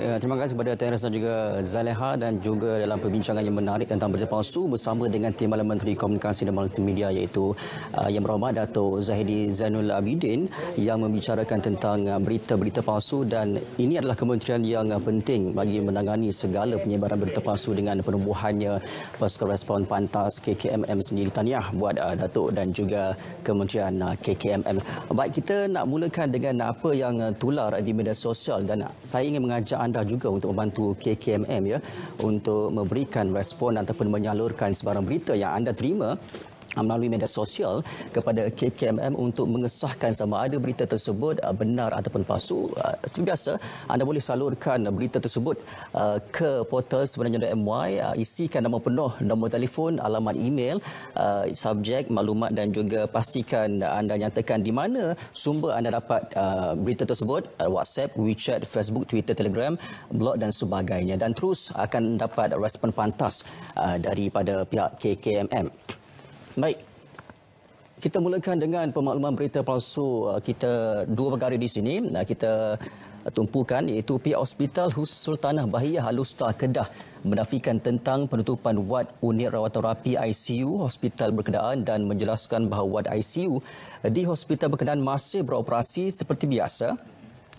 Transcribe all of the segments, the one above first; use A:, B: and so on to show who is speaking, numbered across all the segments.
A: Terima kasih kepada Terence dan juga Zaleha dan juga dalam perbincangan yang menarik tentang berita palsu bersama dengan Timbalan Menteri Komunikasi dan Multimedia iaitu Yang Berhormat Dato' Zahidi Zainul Abidin yang membicarakan tentang berita-berita palsu, dan ini adalah kementerian yang penting bagi menangani segala penyebaran berita palsu dengan penubuhannya Pasukan Respon Pantas KKMM sendiri. Tahniah buat Dato' dan juga Kementerian KKMM. Baik, kita nak mulakan dengan apa yang tular di media sosial, dan saya ingin mengajak anda juga untuk membantu KKMM ya untuk memberikan respon ataupun menyalurkan sebarang berita yang anda terima melalui media sosial kepada KKMM untuk mengesahkan sama ada berita tersebut benar ataupun palsu. Seperti biasa, anda boleh salurkan berita tersebut ke portal sebenarnya.my. Isikan nama penuh, nombor telefon, alamat email, subjek, maklumat dan juga pastikan anda nyatakan di mana sumber anda dapat berita tersebut, WhatsApp, WeChat, Facebook, Twitter, Telegram, blog dan sebagainya, dan terus akan dapat respon pantas daripada pihak KKMM. Baik, kita mulakan dengan pemakluman berita palsu. Kita dua perkara di sini kita tumpukan, iaitu pihak Hospital Sultanah Bahiyah Al-Usta Kedah menafikan tentang penutupan wad unit rawatan rapi ICU hospital berkenaan dan menjelaskan bahawa wad ICU di hospital berkenaan masih beroperasi seperti biasa.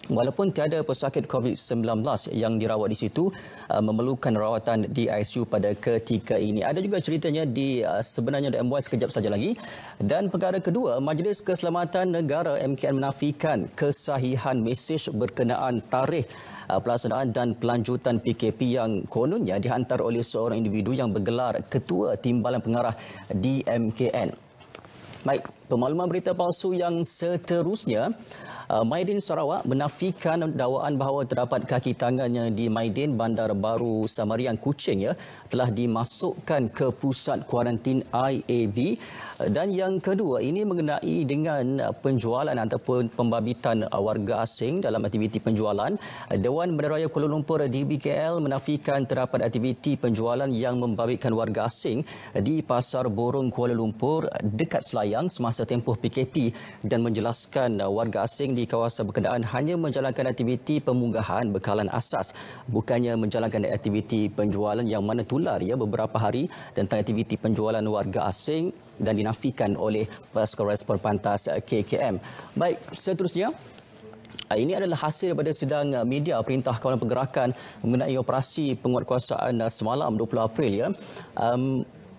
A: Walaupun tiada pesakit COVID-19 yang dirawat di situ memerlukan rawatan di ICU pada ketika ini. Ada juga ceritanya di sebenarnya MY sekejap saja lagi. Dan perkara kedua, Majlis Keselamatan Negara MKN menafikan kesahihan mesej berkenaan tarikh pelaksanaan dan pelanjutan PKP yang kononnya dihantar oleh seorang individu yang bergelar Ketua Timbalan Pengarah di MKN. Baik, pemakluman berita palsu yang seterusnya. Maidin Sarawak menafikan dakwaan bahawa terdapat kaki tangannya di Maidin Bandar Baru Samariang Kuching telah dimasukkan ke pusat kuarantin IAB. Dan yang kedua, ini mengenai dengan penjualan ataupun pembabitan warga asing dalam aktiviti penjualan. Dewan Bandaraya Kuala Lumpur DBKL menafikan terdapat aktiviti penjualan yang membabitkan warga asing di Pasar Borong Kuala Lumpur dekat Selayang semasa tempoh PKP, dan menjelaskan warga asing di kawasan berkenaan hanya menjalankan aktiviti pemunggahan bekalan asas, bukannya menjalankan aktiviti penjualan, yang mana tular beberapa hari tentang aktiviti penjualan warga asing dan dinafikan oleh Pasukan Respon Pantas KKM. Baik, seterusnya. Ini adalah hasil daripada sidang media Perintah Kawalan Pergerakan mengenai operasi penguatkuasaan semalam 20 April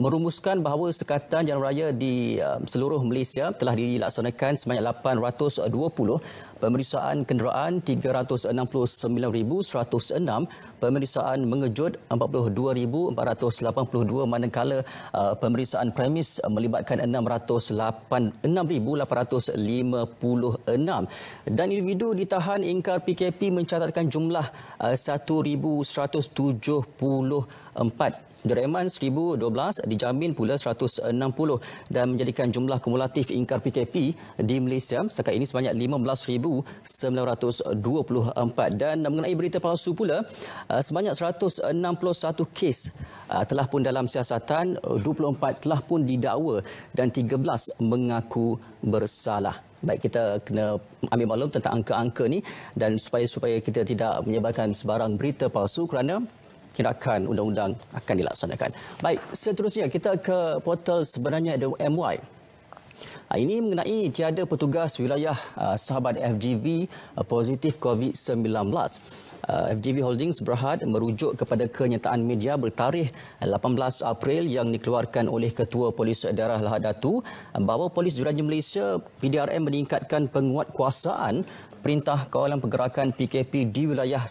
A: merumuskan bahawa sekatan jalan raya di seluruh Malaysia telah dilaksanakan sebanyak 820, pemeriksaan kenderaan 369,106, pemeriksaan mengejut 42,482, manakala pemeriksaan premis melibatkan 6,856, dan individu ditahan ingkar PKP mencatatkan jumlah 1,174. Direman 1,012, dijamin pula 160, dan menjadikan jumlah kumulatif ingkar PKP di Malaysia setakat ini sebanyak 15,924. Dan mengenai berita palsu pula, sebanyak 161 kes telah pun dalam siasatan, 24 telah pun didakwa dan 13 mengaku bersalah. Baik, kita kena ambil maklum tentang angka-angka ni, dan supaya kita tidak menyebarkan sebarang berita palsu kerana tindakan undang-undang akan dilaksanakan. Baik, seterusnya kita ke portal sebenarnya MY. Ini mengenai tiada petugas wilayah sahabat FGV positif COVID-19. FGV Holdings Berhad merujuk kepada kenyataan media bertarikh 18 April yang dikeluarkan oleh Ketua Polis Daerah Lahad Datu bahawa Polis Jururawat Malaysia PDRM meningkatkan penguatkuasaan Perintah Kawalan Pergerakan PKP di wilayah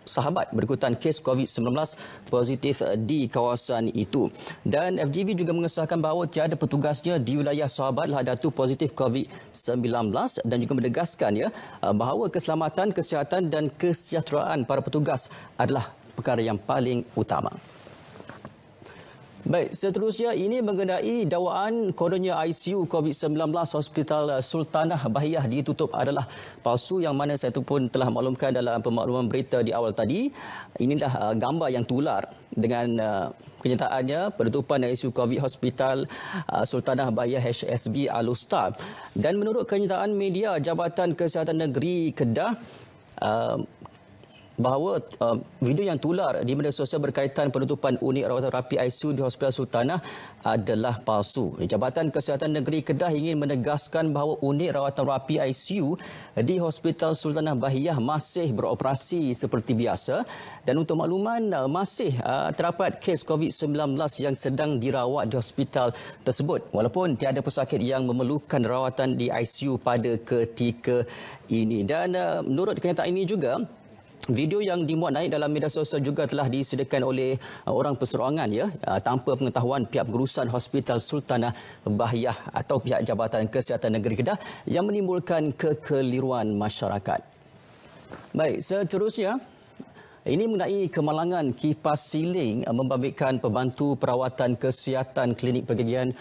A: sahabat berikutan kes COVID-19 positif di kawasan itu. Dan FGV juga mengesahkan bahawa tiada petugasnya di wilayah sahabat Lahad Datu positif COVID-19, dan juga menegaskan bahawa keselamatan, kesihatan dan kesejahteraan para petugas adalah perkara yang paling utama. Baik, seterusnya ini mengenai dakwaan kononnya ICU COVID-19 Hospital Sultanah Bahiyah ditutup adalah palsu, yang mana saya pun telah maklumkan dalam pemakluman berita di awal tadi. Inilah gambar yang tular dengan kenyataannya penutupan ICU COVID Hospital Sultanah Bahiyah HSB Al-Usta. Dan menurut kenyataan media Jabatan Kesihatan Negeri Kedah, bahawa video yang tular di media sosial berkaitan penutupan unit rawatan rapi ICU di Hospital Sultanah adalah palsu. Jabatan Kesihatan Negeri Kedah ingin menegaskan bahawa unit rawatan rapi ICU di Hospital Sultanah Bahiyah masih beroperasi seperti biasa, dan untuk makluman masih terdapat kes COVID-19 yang sedang dirawat di hospital tersebut walaupun tiada pesakit yang memerlukan rawatan di ICU pada ketika ini. Dan menurut kenyataan ini juga, video yang dimuat naik dalam media sosial juga telah disediakan oleh orang perseorangan tanpa pengetahuan pihak pengurusan Hospital Sultanah Bahiyah atau pihak Jabatan Kesihatan Negeri Kedah yang menimbulkan kekeliruan masyarakat. Baik, seterusnya ini mengenai kemalangan kipas siling membabitkan pembantu perawatan kesihatan klinik pergigian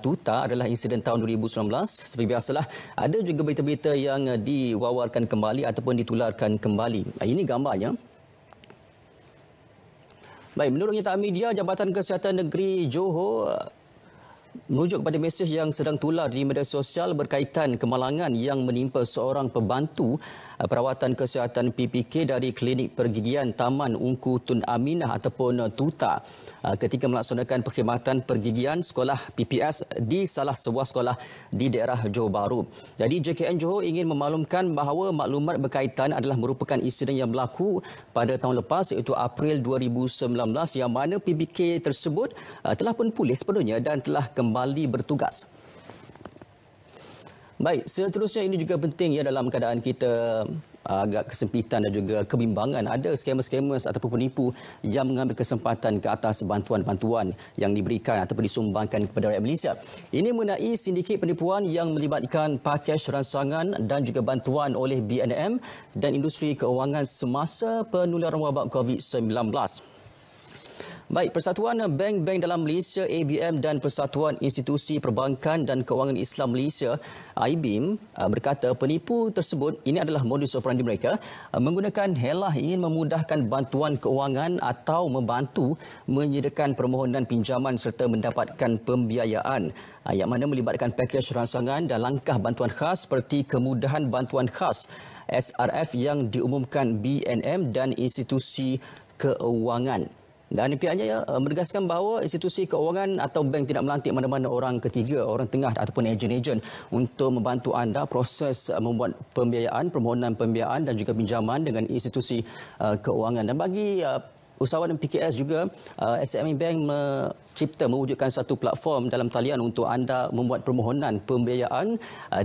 A: Tuta adalah insiden tahun 2019. Seperti biasalah, ada juga berita-berita yang diwawarkan kembali ataupun ditularkan kembali. Ini gambarnya. Baik, menurut kenyataan media, Jabatan Kesihatan Negeri Johor merujuk kepada mesej yang sedang tular di media sosial berkaitan kemalangan yang menimpa seorang pembantu perawatan kesihatan PPK dari Klinik Pergigian Taman Ungku Tun Aminah ataupun Tuta ketika melaksanakan perkhidmatan pergigian sekolah PPS di salah sebuah sekolah di daerah Johor Bahru. Jadi JKN Johor ingin memaklumkan bahawa maklumat berkaitan adalah merupakan insiden yang berlaku pada tahun lepas iaitu April 2019 yang mana PPK tersebut telah pun pulih sepenuhnya dan telah kembali bertugas. Baik, seterusnya ini juga penting dalam keadaan kita agak kesempitan dan juga kebimbangan. Ada scammers ataupun penipu yang mengambil kesempatan ke atas bantuan-bantuan yang diberikan ataupun disumbangkan kepada rakyat Malaysia. Ini mengenai sindiket penipuan yang melibatkan pakej rangsangan dan juga bantuan oleh BNM dan industri keuangan semasa penularan wabak COVID-19. Baik, Persatuan Bank-Bank dalam Malaysia ABM dan Persatuan Institusi Perbankan dan Kewangan Islam Malaysia IBIM berkata penipu tersebut ini adalah modus operandi mereka menggunakan helah ingin memudahkan bantuan keuangan atau membantu menyediakan permohonan pinjaman serta mendapatkan pembiayaan yang mana melibatkan pakej rangsangan dan langkah bantuan khas seperti kemudahan bantuan khas SRF yang diumumkan BNM dan institusi keuangan. Dan pihaknya menegaskan bahawa institusi keuangan atau bank tidak melantik mana-mana orang ketiga, orang tengah ataupun ejen-ejen untuk membantu anda proses membuat pembiayaan, permohonan pembiayaan dan juga pinjaman dengan institusi keuangan. Dan bagi usahawan PKS juga, SME Bank mewujudkan satu platform dalam talian untuk anda membuat permohonan pembiayaan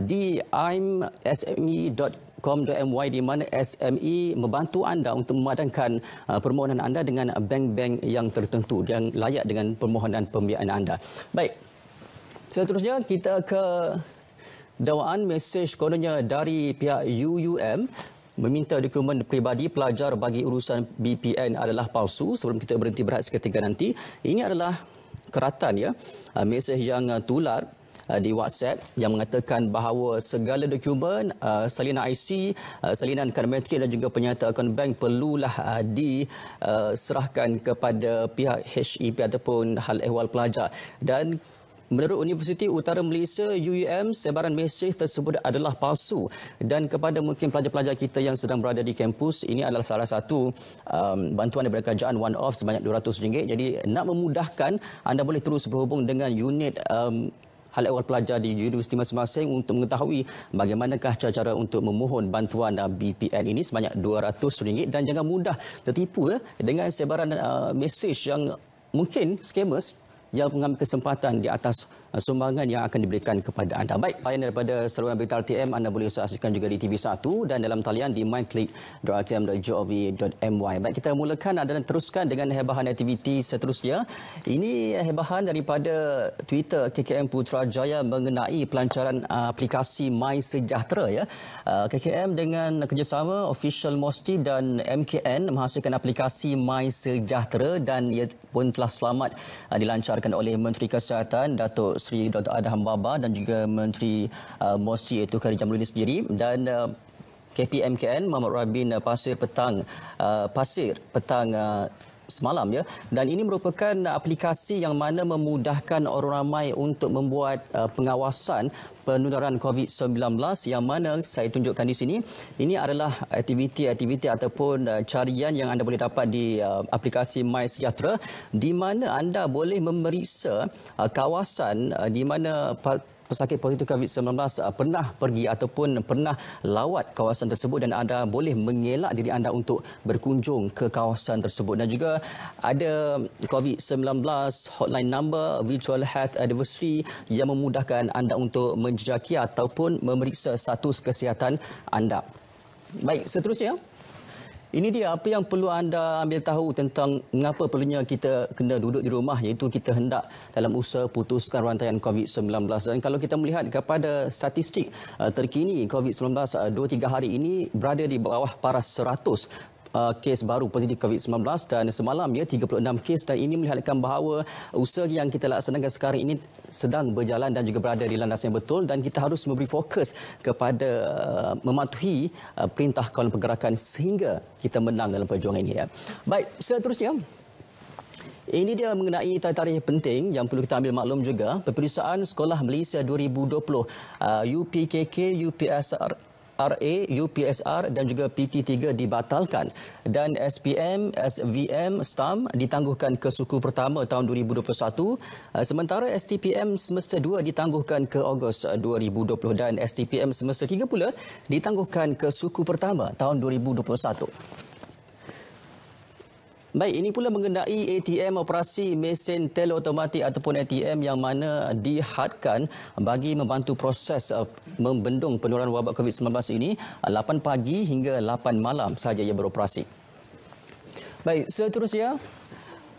A: di imsme.com.my di mana SME membantu anda untuk memadankan permohonan anda dengan bank-bank yang tertentu yang layak dengan permohonan pembiayaan anda. Baik, seterusnya kita ke dakwaan mesej kononnya dari pihak UUM meminta dokumen peribadi pelajar bagi urusan BPN adalah palsu. Sebelum kita berhenti berehat seketika nanti, ini adalah keratan mesej yang tular di WhatsApp yang mengatakan bahawa segala dokumen, salinan IC, salinan kad metrik dan juga penyata akaun bank perlulah diserahkan kepada pihak HEP ataupun hal ehwal pelajar. Dan menurut Universiti Utara Malaysia UUM, sebaran mesej tersebut adalah palsu dan kepada mungkin pelajar-pelajar kita yang sedang berada di kampus, ini adalah salah satu bantuan daripada kerajaan one off sebanyak RM200. Jadi nak memudahkan, anda boleh terus berhubung dengan unit hal ehwal pelajar di universiti masing-masing untuk mengetahui bagaimanakah cara-cara untuk memohon bantuan BPN ini sebanyak RM200 dan jangan mudah tertipu dengan sebaran mesej yang mungkin scammers yang mengambil kesempatan di atas sumbangan yang akan diberikan kepada anda. Baik, saya daripada saluran berita RTM, anda boleh saksikan juga di TV1 dan dalam talian di myclick.rtm.gov.my. Baik, kita mulakan dan teruskan dengan hebahan aktiviti seterusnya. Ini hebahan daripada Twitter KKM Putrajaya mengenai pelancaran aplikasi My Sejahtera. KKM dengan kerjasama Official Mosti dan MKN menghasilkan aplikasi My Sejahtera dan ia pun telah selamat dilancarkan oleh Menteri Kesihatan Datuk Seri Dr. Adham Baba dan juga Menteri Mosti iaitu Khadijah Jamludin sendiri dan KPMKN Muhammad Rabin Pasir Petang semalam ya, dan ini merupakan aplikasi yang mana memudahkan orang ramai untuk membuat pengawasan penularan COVID-19 yang mana saya tunjukkan di sini. Ini adalah aktiviti-aktiviti ataupun carian yang anda boleh dapat di aplikasi MySejahtera, di mana anda boleh memeriksa kawasan di mana pesakit positif COVID-19 pernah pergi ataupun pernah lawat kawasan tersebut, dan anda boleh mengelak diri anda untuk berkunjung ke kawasan tersebut. Dan juga ada COVID-19 hotline number, virtual health anniversary yang memudahkan anda untuk menjejaki ataupun memeriksa status kesihatan anda. Baik, seterusnya. Ini dia apa yang perlu anda ambil tahu tentang mengapa perlunya kita kena duduk di rumah, iaitu kita hendak dalam usaha putuskan rantaian COVID-19. Dan kalau kita melihat kepada statistik terkini COVID-19 2-3 hari ini berada di bawah paras 100 kes baru positif COVID-19, dan semalam 36 kes, dan ini melihatkan bahawa usaha yang kita laksanakan sekarang ini sedang berjalan dan juga berada di landasan yang betul, dan kita harus memberi fokus kepada mematuhi perintah kawalan pergerakan sehingga kita menang dalam perjuangan ini. Baik, seterusnya. Ini dia mengenai tarikh penting yang perlu kita ambil maklum juga. Peperiksaan Sekolah Malaysia 2020 UPKK, UPSR, UPSR dan juga PT3 dibatalkan, dan SPM, SVM, STAM ditangguhkan ke suku pertama tahun 2021, sementara STPM semester 2 ditangguhkan ke Ogos 2020 dan STPM semester 3 pula ditangguhkan ke suku pertama tahun 2021. Baik, ini pula mengenai ATM, operasi mesin teleautomatik ataupun ATM yang mana dihadkan bagi membantu proses membendung penularan wabak COVID-19 ini 8 pagi hingga 8 malam sahaja ia beroperasi. Baik, seterusnya.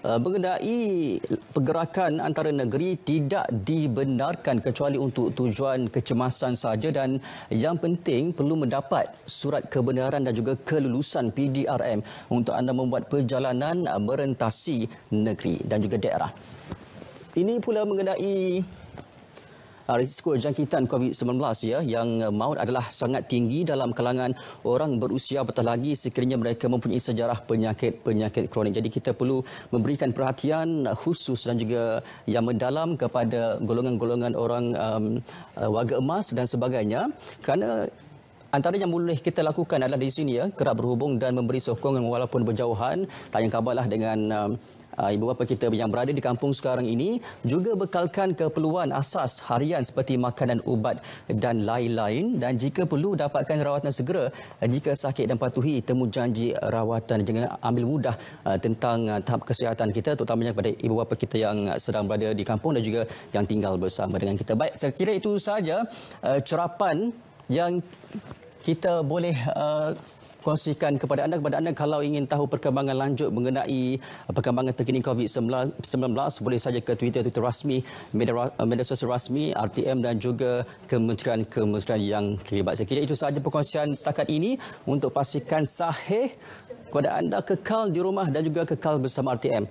A: Mengenai pergerakan antara negeri tidak dibenarkan kecuali untuk tujuan kecemasan saja, dan yang penting perlu mendapat surat kebenaran dan juga kelulusan PDRM untuk anda membuat perjalanan merentasi negeri dan juga daerah. Ini pula mengenai risiko jangkitan COVID-19 yang maut adalah sangat tinggi dalam kalangan orang berusia, apatah lagi sekiranya mereka mempunyai sejarah penyakit kronik. Jadi kita perlu memberikan perhatian khusus dan juga yang mendalam kepada golongan-golongan orang warga emas dan sebagainya, kerana antara yang boleh kita lakukan adalah di sini kerap berhubung dan memberi sokongan walaupun berjauhan. Tayang kabarlah dengan ibu bapa kita yang berada di kampung sekarang ini, juga bekalkan keperluan asas harian seperti makanan, ubat dan lain-lain, dan jika perlu dapatkan rawatan segera jika sakit dan patuhi temu janji rawatan. Jangan ambil mudah tentang tahap kesihatan kita, terutamanya kepada ibu bapa kita yang sedang berada di kampung dan juga yang tinggal bersama dengan kita. Baik, saya kira itu sahaja cerapan yang kita boleh kongsikan kepada anda. Kalau ingin tahu perkembangan lanjut mengenai perkembangan terkini COVID-19, boleh saja ke Twitter rasmi, media sosial rasmi RTM dan juga kementerian yang terlibat. Saya kira itu sahaja perkongsian setakat ini. Untuk pastikan sahih kepada anda kekal di rumah dan juga kekal bersama RTM.